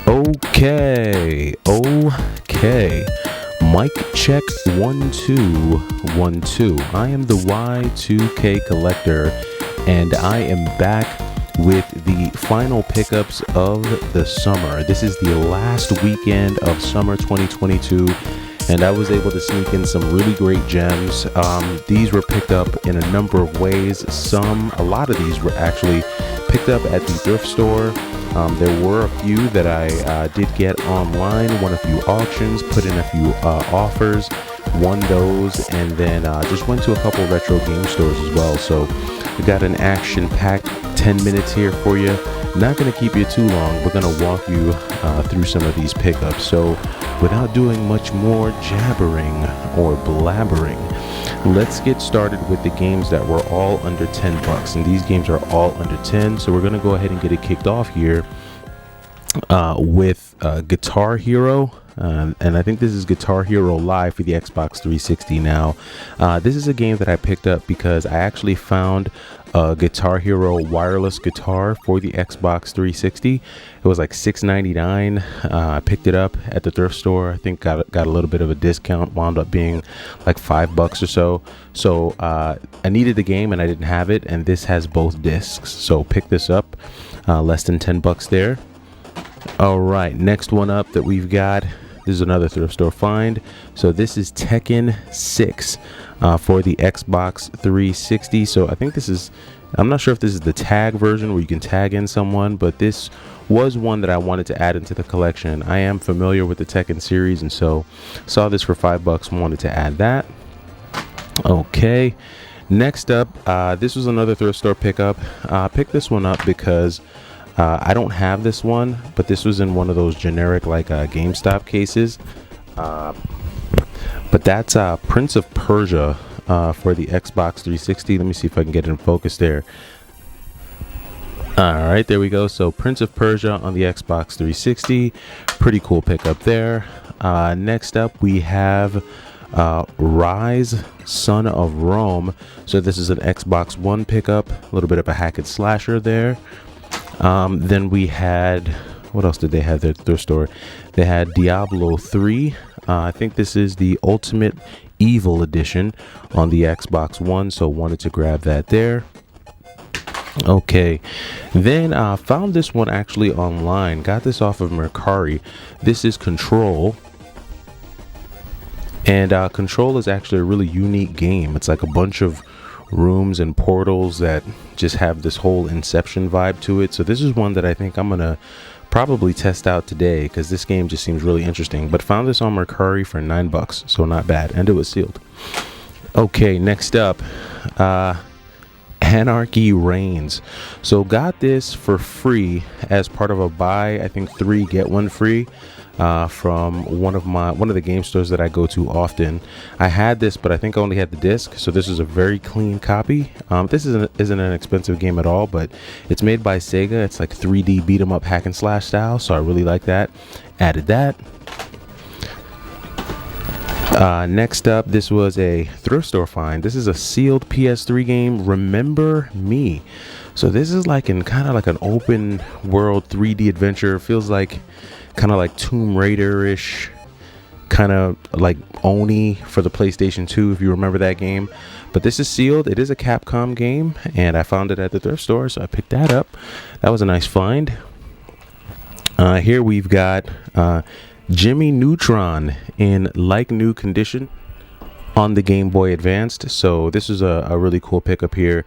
Okay. Mic check 1 2 1 2. I am the Y2K collector, and I am back with the final pickups of the summer. This is the last weekend of summer 2022, and I was able to sneak in some really great gems. These were picked up in a number of ways. A lot of these were actually picked up at the thrift store. There were a few that I did get online, won a few auctions, put in a few offers, won those, and then just went to a couple retro game stores as well. So we got an action-packed 10 minutes here for you. Not going to keep you too long. We're going to walk you through some of these pickups. So without doing much more jabbering or blabbering, let's get started with the games that were all under 10 bucks. And these games are all under 10. So we're going to go ahead and get it kicked off here with Guitar Hero. And I think this is Guitar Hero Live for the Xbox 360 now. This is a game that I picked up because I actually found a Guitar Hero wireless guitar for the Xbox 360. It was like $6.99. I picked it up at the thrift store. I think got a little bit of a discount, wound up being like $5 or so. So I needed the game and I didn't have it, and this has both discs. So pick this up, less than 10 bucks there. All right, next one up that we've got, this is another thrift store find. So this is Tekken 6 for the Xbox 360. So I think this is, I'm not sure if this is the tag version where you can tag in someone, but this was one that I wanted to add into the collection. I am familiar with the Tekken series, and so saw this for $5, wanted to add that. Okay, next up, this was another thrift store pickup. Picked this one up because I don't have this one, but this was in one of those generic like GameStop cases. But that's Prince of Persia for the Xbox 360. Let me see if I can get it in focus there. All right, there we go. So Prince of Persia on the Xbox 360. Pretty cool pickup there. Next up, we have Rise, Son of Rome. So this is an Xbox One pickup. A little bit of a hack and slasher there. Then we had, what else did they have at their store? They had Diablo 3. I think this is the Ultimate Evil Edition on the Xbox One, so wanted to grab that there. Okay, then found this one actually online. Got this off of Mercari. This is Control. And Control is actually a really unique game. It's like a bunch of rooms and portals that just have this whole Inception vibe to it. So this is one that I think I'm gonna probably test out today because this game just seems really interesting. But found this on Mercari for $9, so not bad, and it was sealed. Okay, next up, Anarchy Reigns. So got this for free as part of a buy, I think 3 get 1 free from one of the game stores that I go to often. I had this, but I think I only had the disc, so this is a very clean copy. This isn't an expensive game at all, but it's made by SEGA. It's like 3D beat 'em up hack and slash style, so I really like that. Added that. Next up, this was a thrift store find. This is a sealed PS3 game, Remember Me. So this is like in kind of like an open world 3D adventure. Feels like kind of like Tomb Raider-ish, kind of like Oni for the PlayStation 2, if you remember that game. But this is sealed. It is a Capcom game, and I found it at the thrift store, so I picked that up. That was a nice find. Here we've got Jimmy Neutron in like new condition on the Game Boy Advanced. So this is a really cool pickup here.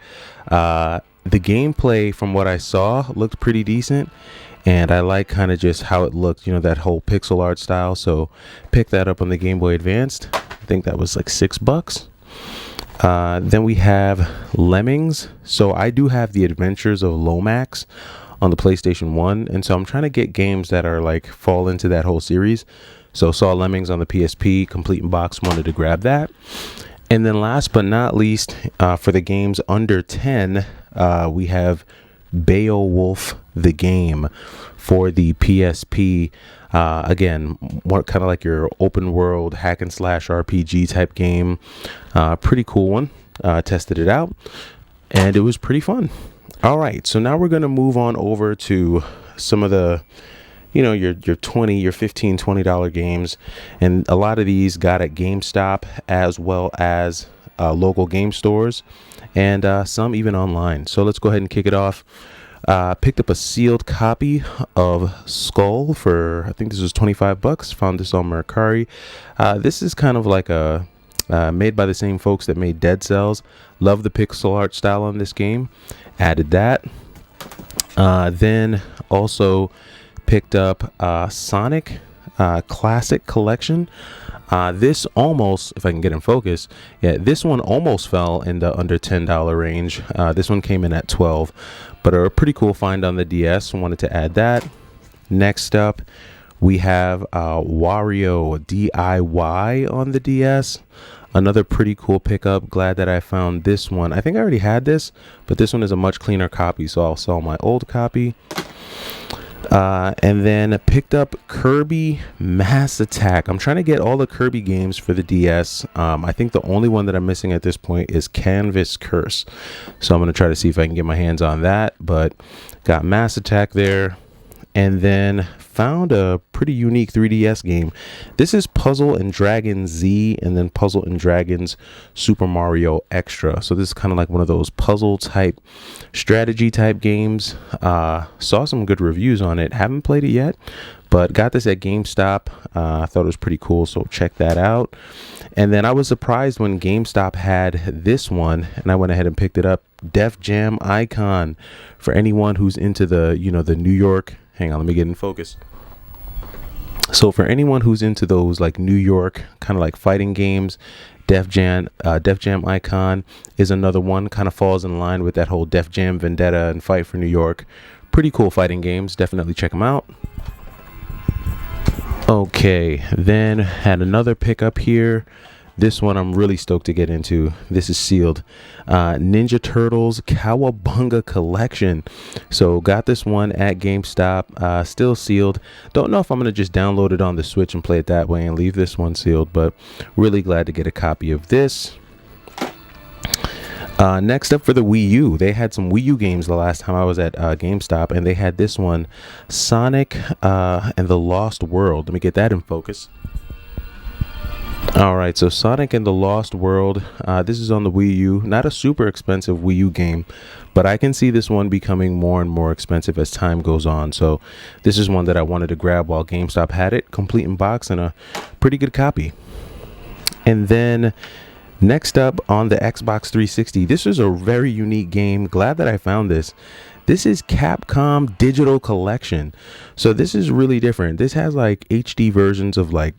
The gameplay, from what I saw, looked pretty decent, and I like kind of just how it looked, you know, that whole pixel art style. So picked that up on the Game Boy Advanced. I think that was like $6. Then we have Lemmings. So I do have the Adventures of Lomax on the PlayStation 1, and so I'm trying to get games that are like fall into that whole series. So saw Lemmings on the PSP, complete in box, wanted to grab that. And then last but not least, for the games under 10, we have Beowulf the Game for the PSP. Again, more kind of like your open world hack and slash RPG type game. Pretty cool one. Tested it out, and it was pretty fun. All right, so now we're going to move on over to some of the you know, your 20, your 15, $20 games. And a lot of these got at GameStop as well as local game stores, and some even online. So let's go ahead and kick it off. Picked up a sealed copy of Skull for, I think this was $25. Found this on Mercari. This is kind of like a made by the same folks that made Dead Cells. Love the pixel art style on this game. Added that. Then also picked up Sonic Classic Collection. This almost, if I can get in focus, yeah, this one almost fell in the under $10 range. This one came in at 12, but a pretty cool find on the DS. Wanted to add that. Next up, we have Wario DIY on the DS. Another pretty cool pickup. Glad that I found this one. I think I already had this, but this one is a much cleaner copy, so I'll sell my old copy. And then picked up Kirby Mass Attack. I'm trying to get all the Kirby games for the DS. I think the only one that I'm missing at this point is Canvas Curse. So I'm going to try to see if I can get my hands on that. But got Mass Attack there. And then found a pretty unique 3DS game. This is Puzzle and Dragons Z, and then Puzzle and Dragons Super Mario Extra. So this is kind of like one of those puzzle type, strategy type games. Saw some good reviews on it. Haven't played it yet, but got this at GameStop. I thought it was pretty cool, so check that out. And then I was surprised when GameStop had this one, and I went ahead and picked it up. Def Jam Icon, for anyone who's into the, you know, the New York. Hang on, let me get in focus. So for anyone who's into those like New York kind of like fighting games, Def Jam Icon is another one. Kind of falls in line with that whole Def Jam Vendetta and Fight for New York. Pretty cool fighting games. Definitely check them out. Okay, then had another pickup here. This one I'm really stoked to get into. This is sealed. Ninja Turtles Cowabunga Collection. So got this one at GameStop. Still sealed. Don't know if I'm going to just download it on the Switch and play it that way and leave this one sealed, but really glad to get a copy of this. Next up for the Wii U, they had some Wii U games the last time I was at GameStop, and they had this one, Sonic and the Lost World. Let me get that in focus. All right, so Sonic and the Lost World. This is on the Wii U. Not a super expensive Wii U game, but I can see this one becoming more and more expensive as time goes on. So this is one that I wanted to grab while GameStop had it, complete in box and a pretty good copy. And then next up on the Xbox 360, this is a very unique game. Glad that I found this. This is Capcom Digital Collection. So this is really different. This has like HD versions of like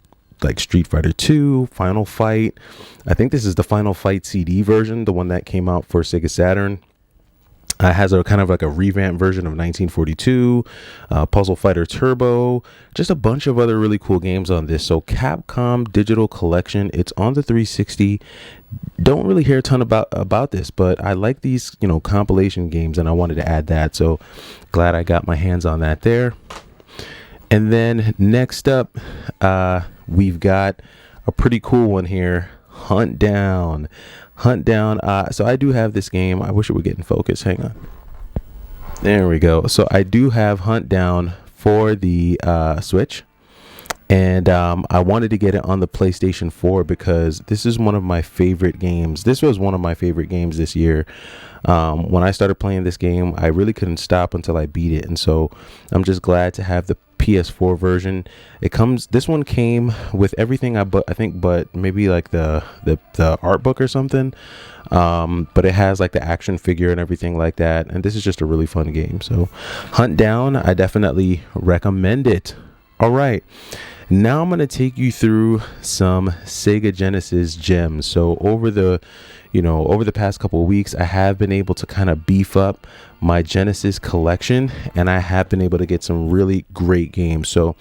Street Fighter 2, Final Fight. I think this is the Final Fight CD version, the one that came out for Sega Saturn. Has a kind of like a revamped version of 1942, Puzzle Fighter Turbo, just a bunch of other really cool games on this. So Capcom Digital Collection, it's on the 360. Don't really hear a ton about this, but I like these, you know, compilation games, and I wanted to add that. So glad I got my hands on that there. And then next up, we've got a pretty cool one here, Hunt Down. So I do have this game. I wish it would get in focus. Hang on. There we go. So I do have Hunt Down for the Switch. And I wanted to get it on the PlayStation 4 because this is one of my favorite games. This was one of my favorite games this year. When I started playing this game, I really couldn't stop until I beat it. And so I'm just glad to have the PS4 version. This one came with everything but maybe like the art book or something. But it has like the action figure and everything like that. And this is just a really fun game. So Hunt Down, I definitely recommend it. All right. Now I'm going to take you through some Sega Genesis gems. So over the past couple of weeks, I have been able to kind of beef up my Genesis collection, and I have been able to get some really great games. So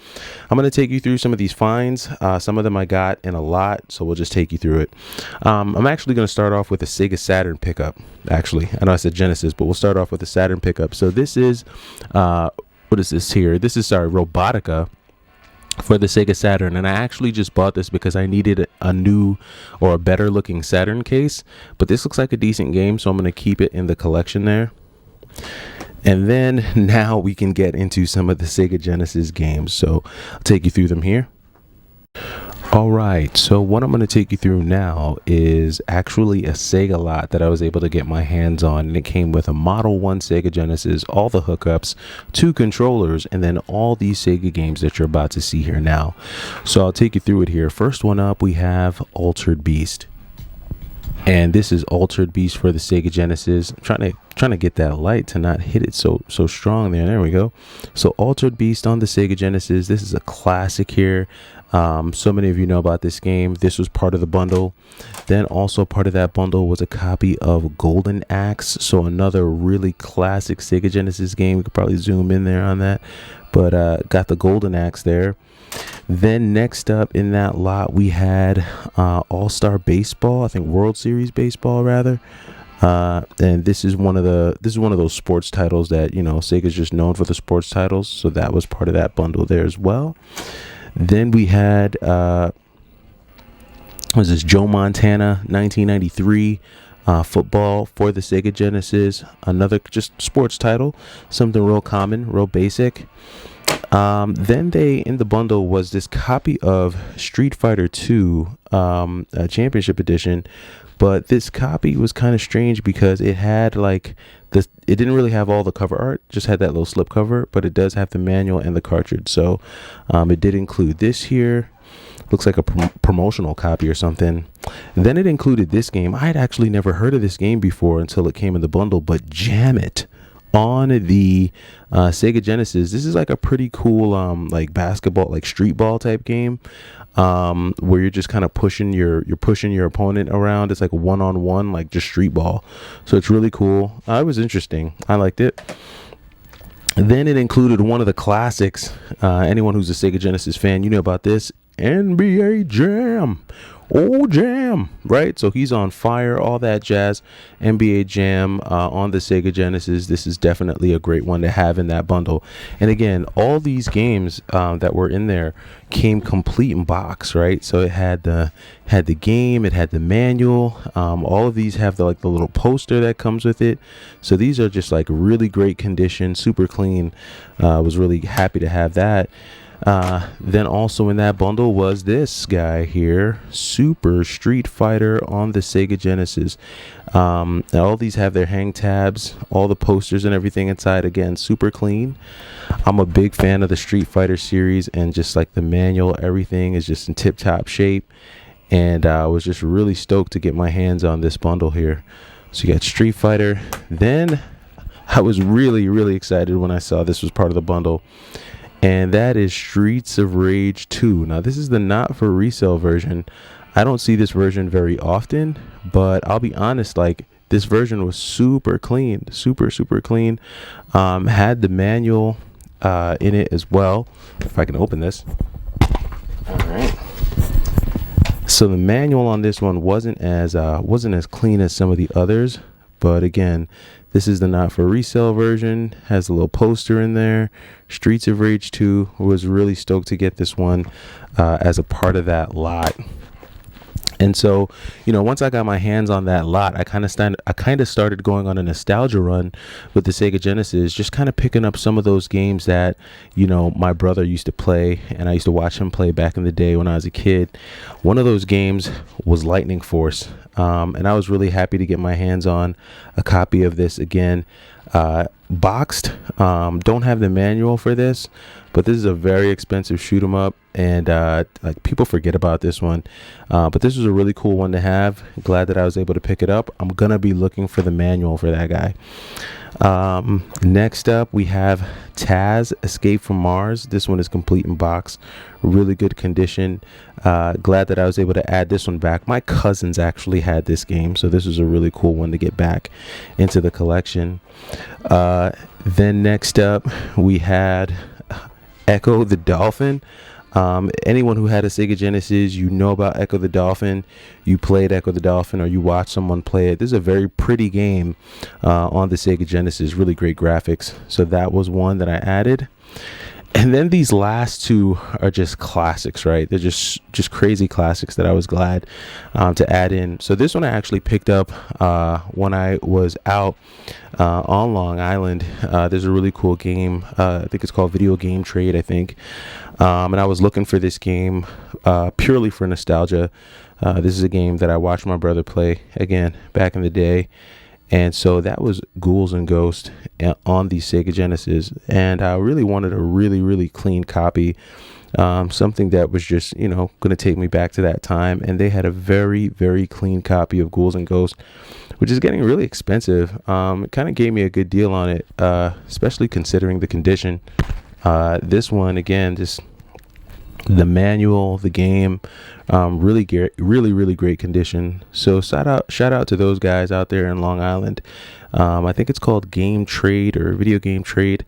I'm going to take you through some of these finds. Some of them I got in a lot, so we'll just take you through it. I'm actually going to start off with a Sega Saturn pickup. Actually, I know I said Genesis, but we'll start off with a Saturn pickup. So this is, what is this here? This is, Robotica for the Sega Saturn, and I actually just bought this because I needed a new or a better looking Saturn case, but this looks like a decent game, so I'm going to keep it in the collection there. And then now we can get into some of the Sega Genesis games. So I'll take you through them here. All right, so what I'm going to take you through now is actually a Sega lot that I was able to get my hands on, and it came with a Model 1 Sega Genesis, all the hookups, 2 controllers, and then all these Sega games that you're about to see here now. So I'll take you through it here. First one up, we have Altered Beast. And this is Altered Beast for the Sega Genesis. I'm trying to get that light to not hit it so strong there. There we go. So Altered Beast on the Sega Genesis. This is a classic here. So many of you know about this game. This was part of the bundle. Then also part of that bundle was a copy of Golden Axe. So another really classic Sega Genesis game. We could probably zoom in there on that. But got the Golden Axe there. Then next up in that lot we had All-Star Baseball, I think World Series Baseball rather. And this is one of those sports titles that, you know, Sega's just known for the sports titles, so that was part of that bundle there as well. Then we had was this Joe Montana 1993 football for the Sega Genesis, another just sports title, something real common, real basic. Then in the bundle was this copy of Street Fighter 2 Championship Edition, but this copy was kind of strange because it had like this. It didn't really have all the cover art, just had that little slip cover, but it does have the manual and the cartridge. So it did include this here. Looks like a promotional copy or something. Then it included this game. I had actually never heard of this game before until it came in the bundle, but Jam It on the Sega Genesis. This is like a pretty cool like basketball, like street ball type game, where you're just kind of pushing your opponent around. It's like a one-on-one, like just street ball. So it's really cool. It was interesting. I liked it. Then it included one of the classics. Anyone who's a Sega Genesis fan, you know about this, NBA Jam. Oh, Jam, right? So he's on fire, all that jazz. NBA Jam on the Sega Genesis. This is definitely a great one to have in that bundle. And again, all these games that were in there came complete in box, right? So it had the game, it had the manual. All of these have the little poster that comes with it. So these are just like really great condition, super clean. Was really happy to have that. Then also in that bundle was this guy here, Super Street Fighter on the Sega Genesis. All these have their hang tabs, all the posters and everything inside. Again, super clean. I'm a big fan of the Street Fighter series, and just like the manual, everything is just in tip-top shape. And I was just really stoked to get my hands on this bundle here. So you got Street Fighter. Then I was really, really excited when I saw this was part of the bundle. And that is Streets of Rage 2. Now, this is the not for resale version. I don't see this version very often, but I'll be honest, like, this version was super clean, super clean. Had the manual in it as well. If I can open this. All right. So the manual on this one wasn't as clean as some of the others, but again, this is the not for resale version. Has a little poster in there. Streets of Rage 2. Was really stoked to get this one as a part of that lot. And so, you know, once I got my hands on that lot, I kind of started going on a nostalgia run with the Sega Genesis, just kind of picking up some of those games that, you know, my brother used to play, and I used to watch him play back in the day when I was a kid. One of those games was Lightning Force, and I was really happy to get my hands on a copy of this again. Boxed. Don't have the manual for this, but this is a very expensive shoot 'em up, and like people forget about this one, but this was a really cool one to have. Glad that I was able to pick it up. I'm gonna be looking for the manual for that guy. Next up we have Taz Escape from Mars. This one is complete in box, really good condition. Glad that I was able to add this one back. My cousins actually had this game, so this was a really cool one to get back into the collection. Then next up we had Echo the Dolphin. Anyone who had a Sega Genesis, you know about Echo the Dolphin. You played Echo the Dolphin, or you watched someone play it. This is a very pretty game on the Sega Genesis. Really great graphics. So that was one that I added. And then these last two are just classics, right? They're just crazy classics that I was glad to add in. So this one I actually picked up when I was out on Long Island. There's a really cool game. I think it's called Video Game Trade, I think. And I was looking for this game purely for nostalgia. This is a game that I watched my brother play again back in the day. And so that was Ghouls and Ghosts on the Sega Genesis. And I really wanted a really clean copy. Something that was just, going to take me back to that time. And they had a very clean copy of Ghouls and Ghosts, which is getting really expensive. It kind of gave me a good deal on it, especially considering the condition. This one, again, just the manual, the game, really great condition. So shout out to those guys out there in Long Island. I think it's called Game Trade or Video Game Trade.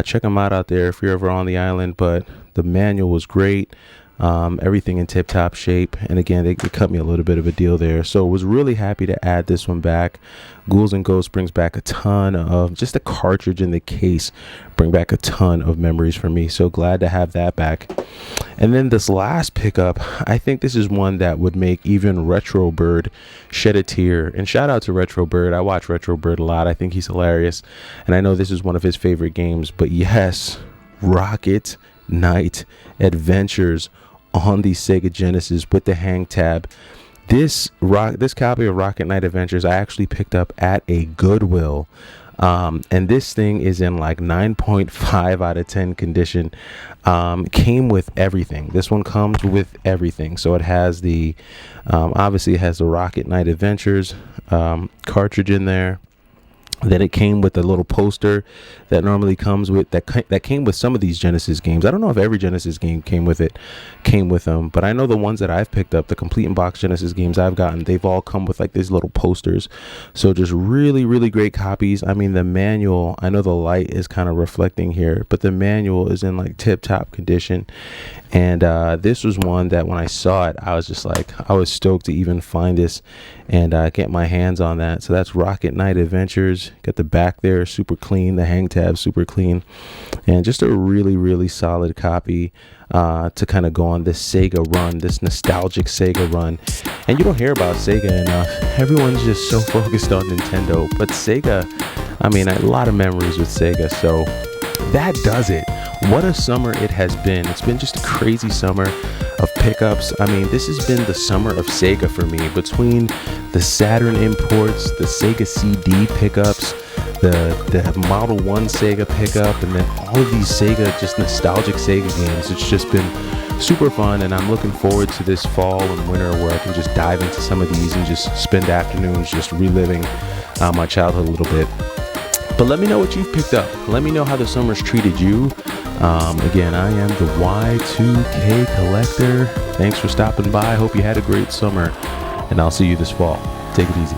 Check them out there if you're ever on the island. But the manual was great. Everything in tip-top shape, and again they cut me a little bit of a deal there, so was really happy to add this one back. Ghouls and Ghosts brings back a ton of, just the cartridge in the case bring back a ton of memories for me, so glad to have that back. And then this last pickup, I think this is one that would make even Retro Bird shed a tear. And shout out to Retro Bird. I watch Retro Bird a lot. I think he's hilarious, and I know this is one of his favorite games. But yes, Rocket Knight Adventures on the Sega Genesis with the hang tab. This copy of Rocket Knight Adventures I actually picked up at a Goodwill, and this thing is in like 9.5 out of 10 condition. Came with everything. This one comes with everything. So it has the obviously it has the Rocket Knight Adventures cartridge in there. Then it came with a little poster that normally comes with that came with some of these Genesis games. I don't know if every Genesis game came with them, but I know the ones that I've picked up, the complete in box Genesis games I've gotten, they've all come with like these little posters. So just really great copies. I mean, the manual, I know the light is kind of reflecting here, but the manual is in like tip-top condition. And this was one that when I saw it, I was just like, I was stoked to even find this and get my hands on that. So that's Rocket Knight Adventures. Got the back there super clean, the hang tab super clean, and just a really solid copy to kind of go on this Sega run, this nostalgic Sega run. And you don't hear about Sega enough. Everyone's just so focused on Nintendo, but Sega, I mean, a lot of memories with Sega. So that does it. What a summer it has been. It's been just a crazy summer of pickups. I mean, this has been the summer of Sega for me, between the Saturn imports, the Sega CD pickups, the Model 1 Sega pickup, and then all of these Sega, just nostalgic Sega games. It's just been super fun, and I'm looking forward to this fall and winter where I can just dive into some of these and just spend afternoons just reliving my childhood a little bit. But let me know what you've picked up. Let me know how the summer's treated you. Again, I am the Y2K Collector. Thanks for stopping by. Hope you had a great summer, and I'll see you this fall. Take it easy.